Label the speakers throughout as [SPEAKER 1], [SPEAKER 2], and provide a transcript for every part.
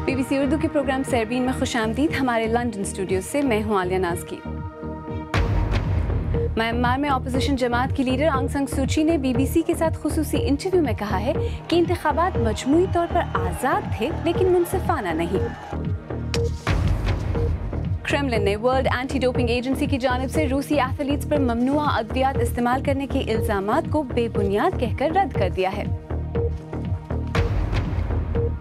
[SPEAKER 1] BBC Urdu کے programme سیربین میں خوش آمدید. ہمارے لندن اسٹوڈیو سے میں ہوں عالیہ نازکی. میانمار میں اپوزیشن جماعت کی لیڈر آنگ سان سوچی نے BBC کے ساتھ خصوصی انٹرویو میں کہا ہے کہ انتخابات مجموعی طور پر آزاد تھے لیکن منصفانہ نہیں. کرملن نے ورلڈ اینٹی ڈوپنگ ایجنسی کی جانب سے روسی ایتھلیٹس پر ممنوعہ ادویات استعمال کرنے کے الزامات کو بے بنیاد کہہ کر رد کر دیا ہے.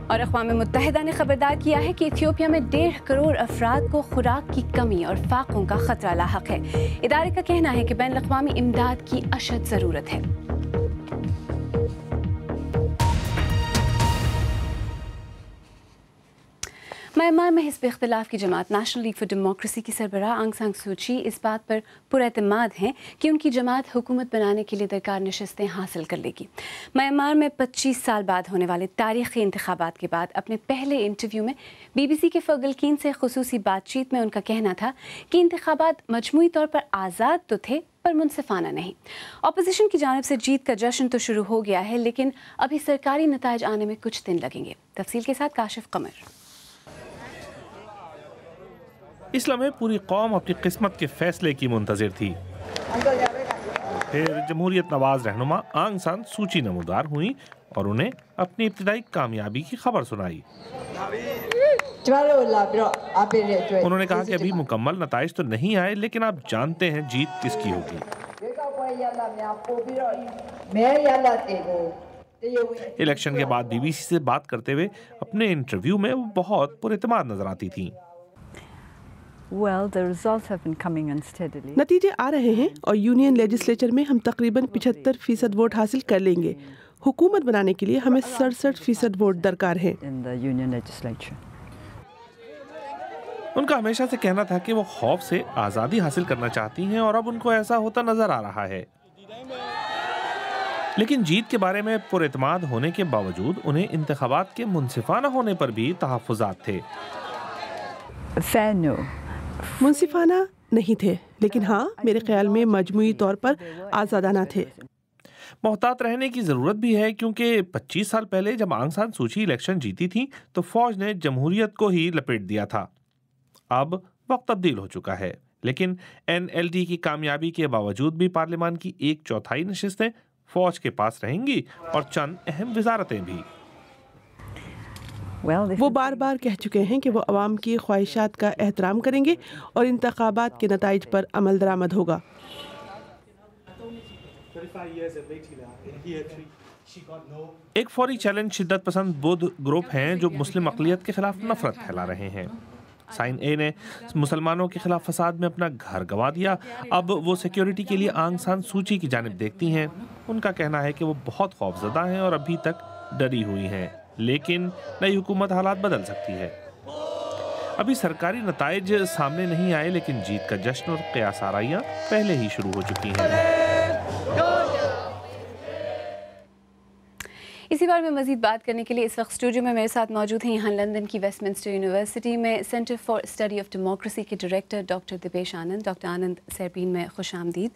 [SPEAKER 1] اور اقوام متحدہ نے خبردار کیا ہے کہ ایتھیوپیا میں 1.5 کروڑ افراد کو خوراک کی کمی اور فاقوں کا خطرہ لاحق ہے. ادارے کا کہنا ہے کہ بین الاقوامی امداد کی اشد ضرورت ہے. میانمار میں حزب اختلاف کی جماعت نیشنل لیگ فار ڈیموکریسی کی سربراہ آنگ سان سوچی اس بات پر پراعتماد ہیں کہ ان کی جماعت حکومت بنانے کے لیے درکار نشستیں حاصل کر لے گی. میانمار میں 25 سال بعد ہونے والے تاریخی انتخابات کے بعد اپنے پہلے انٹرویو میں BBC کے فرگل کین سے خصوصی بات چیت میں ان کا کہنا تھا کہ انتخابات مجموعی طور پر آزاد تو تھے پر منصفانہ نہیں. اپوزیشن کی جانب سے جیت کا جشن تو شروع ہو گیا ہے لیکن ابھی سرکاری نتائج آنے میں کچھ دن لگیں گے. تفصیل کے ساتھ کاشف قمر.
[SPEAKER 2] اس لمحے پوری قوم اپنی قسمت کے فیصلے کی منتظر تھی. پھر جمہوریت نواز رہنما آنگ سان سوچی نمودار ہوئیں اور انہیں اپنی ابتدائی کامیابی کی خبر سنائی. انہوں نے کہا کہ ابھی مکمل نتائج تو نہیں آئے لیکن آپ جانتے ہیں جیت کس کی ہوگی. الیکشن کے بعد BBC سے بات کرتے ہوئے اپنے انٹرویو میں وہ بہت پراعتماد نظر آتی تھیں.
[SPEAKER 3] نتیجے آ رہے ہیں اور یونین لیجسلیچر میں ہم تقریباً 75% ووٹ حاصل کر لیں گے. حکومت بنانے کے لیے ہمیں 67% ووٹ درکار ہیں.
[SPEAKER 2] ان کا ہمیشہ سے کہنا تھا کہ وہ خوف سے آزادی حاصل کرنا چاہتی ہیں اور اب ان کو ایسا ہوتا نظر آ رہا ہے. لیکن جیت کے بارے میں پراعتماد ہونے کے باوجود انہیں انتخابات کے منصفانہ ہونے پر بھی تحفظات تھے.
[SPEAKER 3] منصفانہ نہیں تھے لیکن ہاں میرے خیال میں مجموعی طور پر آزادانہ تھے.
[SPEAKER 2] محتاط رہنے کی ضرورت بھی ہے کیونکہ 25 سال پہلے جب آنگ سان سوچی الیکشن جیتی تھی تو فوج نے جمہوریت کو ہی لپیٹ دیا تھا. اب وقت تبدیل ہو چکا ہے لیکن NLD کی کامیابی کے باوجود بھی پارلیمان کی 1/4 نشستیں فوج کے پاس رہیں گی اور چند اہم وزارتیں بھی.
[SPEAKER 3] وہ بار بار کہہ چکے ہیں کہ وہ عوام کی خواہشات کا احترام کریں گے اور انتخابات کے نتائج پر عمل درآمد ہوگا.
[SPEAKER 2] ایک فوری چیلنج شدت پسند بدھ گروپ ہیں جو مسلم اقلیت کے خلاف نفرت پھیلا رہے ہیں. سائن اے نے مسلمانوں کے خلاف فساد میں اپنا گھر گنوا دیا. اب وہ سیکیورٹی کے لیے آنگ سان سوچی کی جانب دیکھتی ہیں. ان کا کہنا ہے کہ وہ بہت خوفزدہ ہیں اور ابھی تک ڈری ہوئی ہیں لیکن نئی حکومت حالات بدل سکتی ہے. ابھی سرکاری نتائج سامنے نہیں آئے لیکن جیت کا جشن اور قیاس آرائیاں پہلے ہی شروع ہو چکی ہیں.
[SPEAKER 1] اسی بارے میں مزید بات کرنے کے لیے اس وقت اسٹوڈیو میں میرے ساتھ موجود ہیں یہاں لندن کی ویسٹ منسٹر یونیورسٹی میں centre for study of democracy کے ڈائریکٹر ڈاکٹر دیپیش آنند. ڈاکٹر آنند سیربین میں خوش آمدید.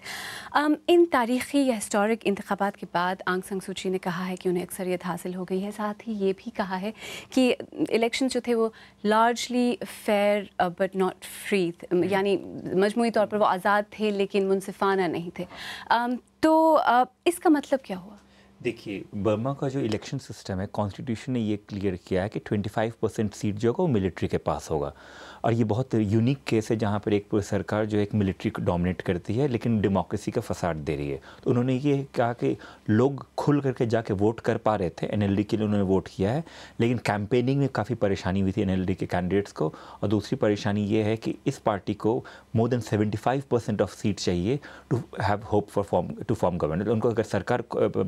[SPEAKER 1] ان تاریخی یا ہسٹورک انتخابات کے بعد آنگ سان سوچی نے کہا ہے کہ انہیں اکثریت حاصل ہو گئی ہے. ساتھ ہی یہ بھی کہا ہے کہ الیکشن جو تھے وہ largely fair but not free, یعنی مجموعی طور پر وہ آزاد تھے لیکن منصفانہ نہیں تھے. تو اس کا مطلب کیا ہوا؟
[SPEAKER 4] دیکھیے، برما کا جو الیکشن سسٹم ہے، کانسٹیٹیوشن نے یہ کلیئر کیا ہے کہ 25% سیٹ جو ہوگا وہ ملٹری کے پاس ہوگا. اور یہ بہت یونیک کیس ہے جہاں پر ایک سرکار جو ایک ملٹری کو ڈومینیٹ کرتی ہے لیکن ڈیموکریسی کا فساد دے رہی ہے. تو انہوں نے یہ کہا کہ لوگ کھل کر کے جا کے ووٹ کر پا رہے تھے. NLD کے لیے انہوں نے ووٹ کیا ہے لیکن کیمپیننگ میں کافی پریشانی ہوئی تھی NLD کے کینڈیڈیٹس کو. اور دوسری پریشانی یہ ہے کہ اس پارٹی کو مور دین 75% آف سیٹ چاہیے to have hope to form government. ان کو اگر سرکار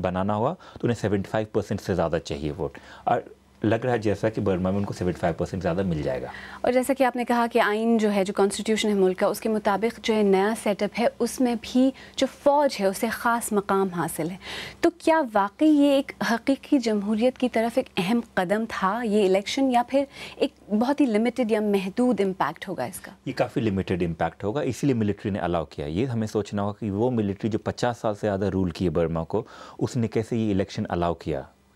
[SPEAKER 4] بنانا ہوا تو انہیں 75% سے زیادہ چاہیے ووٹ. اور لگ رہا ہے جیسا کہ برما میں ان کو 75% زیادہ مل جائے گا.
[SPEAKER 1] اور جیسا کہ آپ نے کہا کہ آئین جو ہے، جو کانسٹیٹیوشن ہے ملک کا، اس کے مطابق جو نیا سیٹ اپ ہے اس میں بھی جو فوج ہے اسے خاص مقام حاصل ہے. تو کیا واقعی یہ ایک حقیقی جمہوریت کی طرف ایک اہم قدم تھا یہ الیکشن، یا پھر ایک بہت ہی لمیٹڈ یا محدود امپیکٹ ہوگا اس کا؟
[SPEAKER 4] یہ کافی لمیٹڈ امپیکٹ ہوگا، اسی لیے ملٹری نے الاؤ کیا. یہ ہمیں سوچنا ہوگا کہ وہ ملٹری جو 50 سال سے زیادہ رول کیے برما کو، اس نے کیسے یہ الیکشن الاؤ کیا.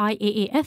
[SPEAKER 5] IAAF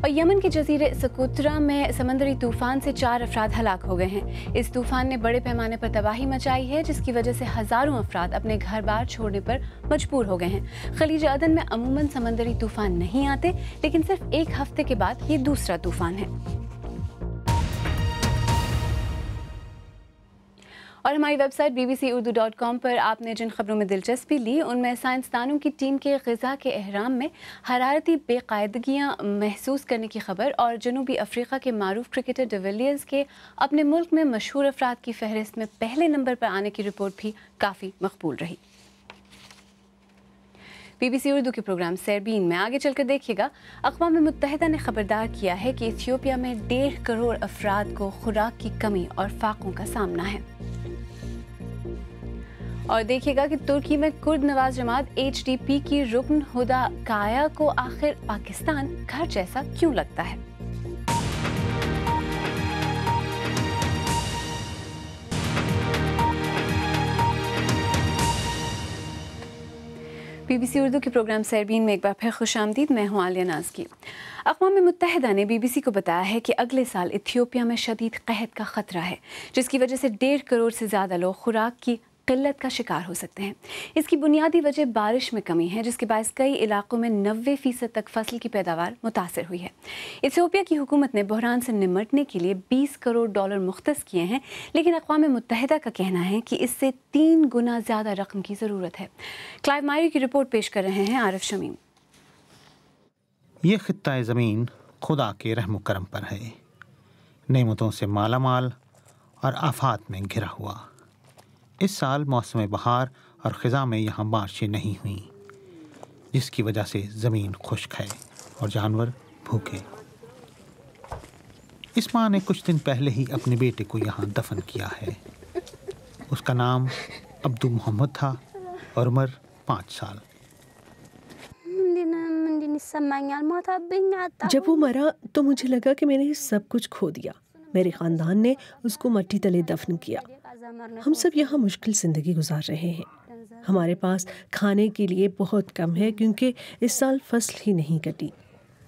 [SPEAKER 1] اور یمن کے جزیرے سکوترا میں سمندری طوفان سے 4 افراد ہلاک ہو گئے ہیں۔ اس طوفان نے بڑے پیمانے پر تباہی مچائی ہے، جس کی وجہ سے ہزاروں افراد اپنے گھر بار چھوڑنے پر مجبور ہو گئے ہیں۔ خلیج عدن میں عموماً سمندری طوفان نہیں آتے، لیکن صرف ایک ہفتے کے بعد یہ دوسرا طوفان ہے۔ اور ہماری ویب سائٹ bbcurdu.com پر آپ نے جن خبروں میں دلچسپی لی ان میں سائنسدانوں کی ٹیم کے غذا کے احرام میں حرارتی بے قاعدگیاں محسوس کرنے کی خبر، اور جنوبی افریقہ کے معروف کرکٹر ڈی ویلیئرز کے اپنے ملک میں مشہور افراد کی فہرست میں پہلے نمبر پر آنے کی رپورٹ بھی کافی مقبول رہی۔ BBC اردو کے پروگرام سیربین میں آگے چل کر دیکھیے گا، اقوام متحدہ نے خبردار کیا ہے کہ ایتھیوپیا میں 1.5 کروڑ افراد کو خوراک کی کمی اور فاقوں کا سامنا ہے۔ اور دیکھیے گا کہ ترکی میں کرد نواز جماعت HDP کی رکن ہدا کایا کو آخر پاکستان گھر جیسا کیوں لگتا ہے۔ BBC اردو کے پروگرام سیربین میں ایک بار پھر خوش آمدید، میں ہوں عالیہ نازکی۔ اقوام متحدہ نے BBC کو بتایا ہے کہ اگلے سال ایتھیوپیا میں شدید قحط کا خطرہ ہے، جس کی وجہ سے 1.5 کروڑ سے زیادہ لوگ خوراک کی قلت کا شکار ہو سکتے ہیں۔ اس کی بنیادی وجہ بارش میں کمی ہے، جس کے باعث کئی علاقوں میں 90% تک فصل کی پیداوار متاثر ہوئی ہے۔ ایتھیوپیا کی حکومت نے بحران سے نمٹنے کے لیے $20 کروڑ مختص کیے ہیں، لیکن اقوام متحدہ کا کہنا ہے کہ اس سے 3 گنا زیادہ رقم کی ضرورت ہے۔ کلائیو مائری کی رپورٹ پیش کر رہے ہیں عارف شمیم۔
[SPEAKER 6] یہ خطہ زمین خدا کے رحم و کرم پر ہے، نعمتوں سے مالا مال اور آفات میں گھرا ہوا۔ اس سال موسم بہار اور خزاں میں یہاں بارشیں نہیں ہوئیں، جس کی وجہ سے زمین خشک ہے اور جانور بھوکے۔ اس ماں نے کچھ دن پہلے ہی اپنے بیٹے کو یہاں دفن کیا ہے۔ اس کا نام عبدو محمد تھا اور عمر 5 سال۔
[SPEAKER 7] جب وہ مرا تو مجھے لگا کہ میں نے سب کچھ کھو دیا۔ میرے خاندان نے اس کو مٹی تلے دفن کیا۔ ہم سب یہاں مشکل زندگی گزار رہے ہیں۔ ہمارے پاس کھانے کے لیے بہت کم ہے کیونکہ اس سال فصل ہی نہیں کٹی۔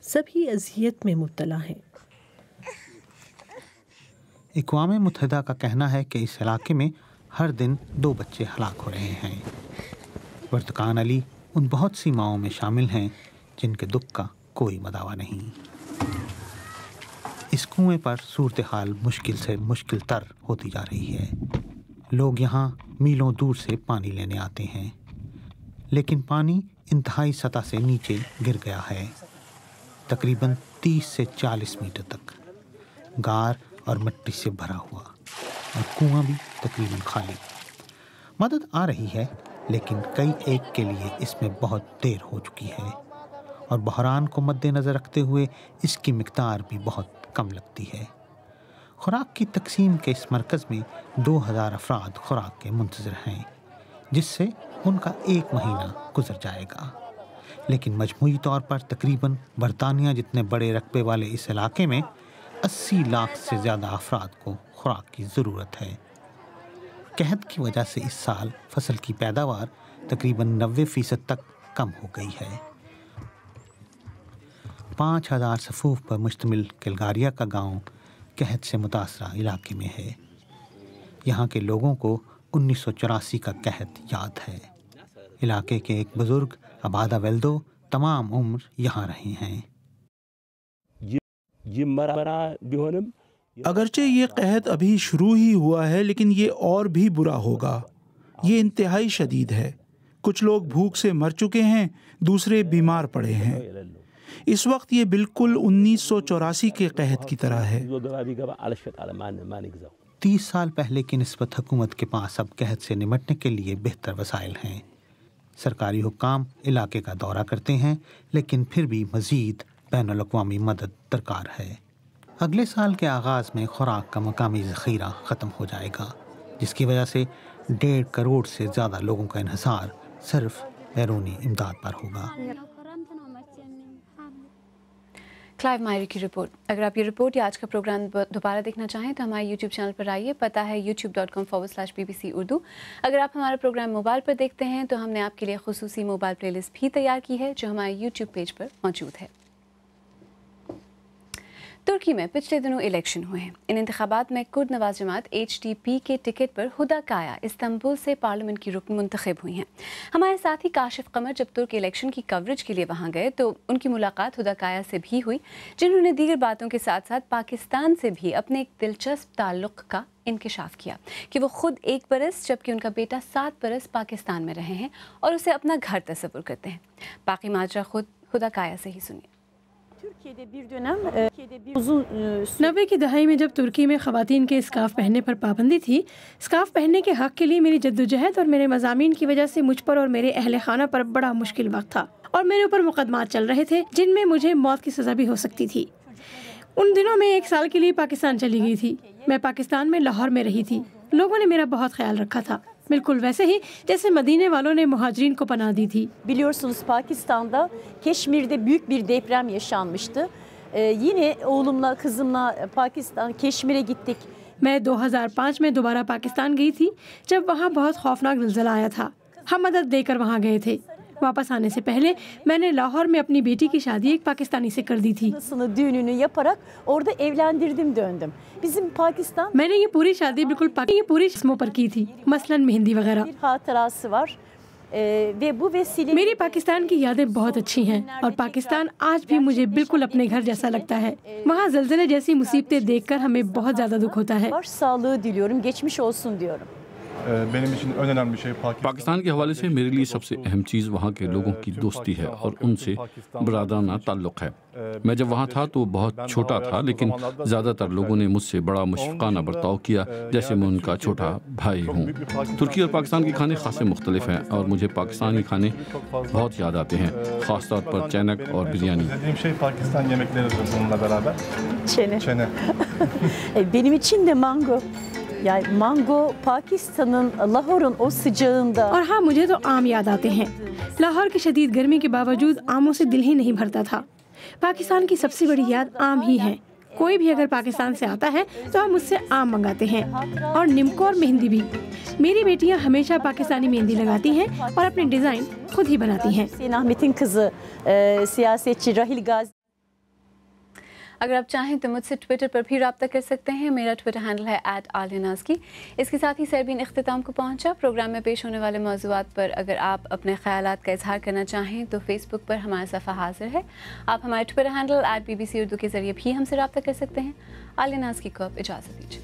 [SPEAKER 7] سبھی اذیت میں مبتلا ہیں۔
[SPEAKER 6] اقوام متحدہ کا کہنا ہے کہ اس علاقے میں ہر دن 2 بچے ہلاک ہو رہے ہیں۔ ورتقان علی ان بہت سی ماؤں میں شامل ہیں جن کے دکھ کا کوئی مداوا نہیں۔ اس کنویں پر صورتحال مشکل سے مشکل تر ہوتی جا رہی ہے۔ لوگ یہاں میلوں دور سے پانی لینے آتے ہیں، لیکن پانی انتہائی سطح سے نیچے گر گیا ہے، تقریباً 30 سے 40 میٹر تک، گار اور مٹی سے بھرا ہوا، اور کنواں بھی تقریباً خالی۔ مدد آ رہی ہے، لیکن کئی ایک کے لیے اس میں بہت دیر ہو چکی ہے، اور بحران کو مد نظر رکھتے ہوئے اس کی مقدار بھی بہت کم لگتی ہے۔ خوراک کی تقسیم کے اس مرکز میں 2000 افراد خوراک کے منتظر ہیں، جس سے ان کا 1 مہینہ گزر جائے گا، لیکن مجموعی طور پر تقریباً برطانیہ جتنے بڑے رقبے والے اس علاقے میں 80 لاکھ سے زیادہ افراد کو خوراک کی ضرورت ہے۔ قحط کی وجہ سے اس سال فصل کی پیداوار تقریباً 90% تک کم ہو گئی ہے۔ 5000 صفوف پر مشتمل کلگاریا کا گاؤں قحط سے متاثرہ علاقے میں ہے۔ یہاں کے لوگوں کو 1984 کا قحط یاد ہے۔ علاقے کے ایک بزرگ عبادہ ویلدو تمام عمر یہاں رہے ہیں۔
[SPEAKER 8] اگرچہ یہ قحط ابھی شروع ہی ہوا ہے، لیکن یہ اور بھی برا ہوگا۔ یہ انتہائی شدید ہے۔ کچھ لوگ بھوک سے مر چکے ہیں، دوسرے بیمار پڑے ہیں۔ اس وقت یہ بالکل 1984 کے قحط کی طرح ہے۔
[SPEAKER 6] 30 سال پہلے کی نسبت حکومت کے پاس اب قحط سے نمٹنے کے لیے بہتر وسائل ہیں۔ سرکاری حکام علاقے کا دورہ کرتے ہیں، لیکن پھر بھی مزید بین الاقوامی مدد درکار ہے۔ اگلے سال کے آغاز میں خوراک کا مقامی ذخیرہ ختم ہو جائے گا، جس کی وجہ سے 1.5 کروڑ سے زیادہ لوگوں کا انحصار صرف بیرونی امداد پر ہوگا۔
[SPEAKER 1] کلائیو مائری کی رپورٹ۔ اگر آپ یہ رپورٹ یا آج کا پروگرام دوبارہ دیکھنا چاہیں تو ہمارے YouTube چینل پر آئیے، پتہ ہے youtube.com/BBC اردو۔ اگر آپ ہمارا پروگرام موبائل پر دیکھتے ہیں تو ہم نے آپ کے لیے خصوصی موبائل پلے لسٹ بھی تیار کی ہے جو ہمارے YouTube پیج پر موجود ہے۔ ترکی میں پچھلے دنوں الیکشن ہوئے ہیں. ان انتخابات میں کرد نواز جماعت HDP کے ٹکٹ پر ہدا کایا استنبول سے پارلیمنٹ کی رکن منتخب ہوئی ہیں. ہمارے ساتھی کاشف قمر جب ترک الیکشن کی کوریج کے لیے وہاں گئے تو ان کی ملاقات ہدا کایا سے بھی ہوئی, جنہوں نے دیگر باتوں کے ساتھ ساتھ پاکستان سے بھی اپنے ایک دلچسپ تعلق کا انکشاف کیا کہ وہ خود 1 برس جبکہ ان کا بیٹا 7 برس پاکستان میں رہے ہیں اور اسے اپنا گھر تصور کرتے ہیں. باقی ماجرا خود ہدا کایا سے ہی سنیے.
[SPEAKER 9] 90 کی دہائی میں جب ترکی میں خواتین کے اسکارف پہننے پر پابندی تھی, اسکارف پہننے کے حق کے لیے میری جدوجہد اور میرے مضامین کی وجہ سے مجھ پر اور میرے اہل خانہ پر بڑا مشکل وقت تھا اور میرے اوپر مقدمات چل رہے تھے جن میں مجھے موت کی سزا بھی ہو سکتی تھی. ان دنوں میں 1 سال کے لیے پاکستان چلی گئی تھی. میں پاکستان میں لاہور میں رہی تھی. لوگوں نے میرا بہت خیال رکھا تھا, بالکل ویسے ہی جیسے مدینے والوں نے مہاجرین کو پناہ دی تھی.
[SPEAKER 10] Biliyorsunuz Pakistan'da Keşmir'de büyük bir deprem yaşanmıştı. Yine oğlumla kızımla Pakistan Keşmir'e gittik.
[SPEAKER 9] میں 2005 میں دوبارہ پاکستان گئی تھی جب وہاں بہت خوفناک زلزلہ آیا تھا. ہم مدد دے کر وہاں گئے تھے. واپس آنے سے پہلے میں نے لاہور میں اپنی بیٹی کی شادی ایک پاکستانی سے کر دی تھی.
[SPEAKER 10] Düğününü yaparak orada evlendirdim döndüm. Bizim Pakistan
[SPEAKER 9] میں نے یہ پوری شادی بالکل یہ پوری قسموں پر کی تھی, مثلاً مہندی وغیرہ.
[SPEAKER 10] bir hatırası var. Ve bu vesile
[SPEAKER 9] میری پاکستان کی یادیں بہت اچھی ہیں اور پاکستان آج بھی مجھے بالکل اپنے گھر جیسا لگتا ہے. وہاں زلزلے جیسی مصیبتیں دیکھ کر ہمیں بہت زیادہ دکھ ہوتا ہے.
[SPEAKER 10] başsağlığı diliyorum, geçmiş olsun diyorum.
[SPEAKER 11] Pakistan کے حوالے سے میرے لیے سب سے اہم چیز وہاں کے لوگوں کی دوستی ہے اور ان سے برادرانہ تعلق ہے. میں جب وہاں تھا تو بہت چھوٹا تھا, لیکن زیادہ تر لوگوں نے مجھ سے بڑا مشفقانہ برتاؤ کیا جیسے میں ان کا چھوٹا بھائی ہوں. ترکی اور پاکستان کے کھانے خاصے مختلف ہیں اور مجھے پاکستانی کھانے بہت یاد آتے ہیں, خاص طور پر چینک اور biryani.
[SPEAKER 10] Benim için de mango. Yani mango Pakistan'ın Lahor'un o sıcağında.
[SPEAKER 9] اور ہاں, مجھے تو آم یاد آتے ہیں. لاہور کی شدید گرمی کے باوجود آموں سے دل ہی نہیں بھرتا تھا. پاکستان کی سب سے بڑی یاد آم ہی ہے. کوئی بھی اگر پاکستان سے آتا ہے تو ہم اس سے آم منگاتے ہیں اور نمکو اور مہندی بھی. میری بیٹیاں ہمیشہ پاکستانی مہندی لگاتی ہیں اور اپنے ڈیزائن خود ہی بناتی ہیں.
[SPEAKER 10] Hüseyin Ahmet'in kızı siyasetçi Rahil Gazi.
[SPEAKER 1] اگر آپ چاہیں تو مجھ سے ٹویٹر پر بھی رابطہ کر سکتے ہیں. میرا ٹویٹر ہینڈل ہے @alianazki. اس کے ساتھ ہی سربین اختتام کو پہنچا. پروگرام میں پیش ہونے والے موضوعات پر اگر آپ اپنے خیالات کا اظہار کرنا چاہیں تو فیس بک پر ہمارا صفحہ حاضر ہے. آپ ہمارے ٹویٹر ہینڈل @BBC اردو کے ذریعے بھی ہم سے رابطہ کر سکتے ہیں. alianazki کو اب اجازت دیجیے.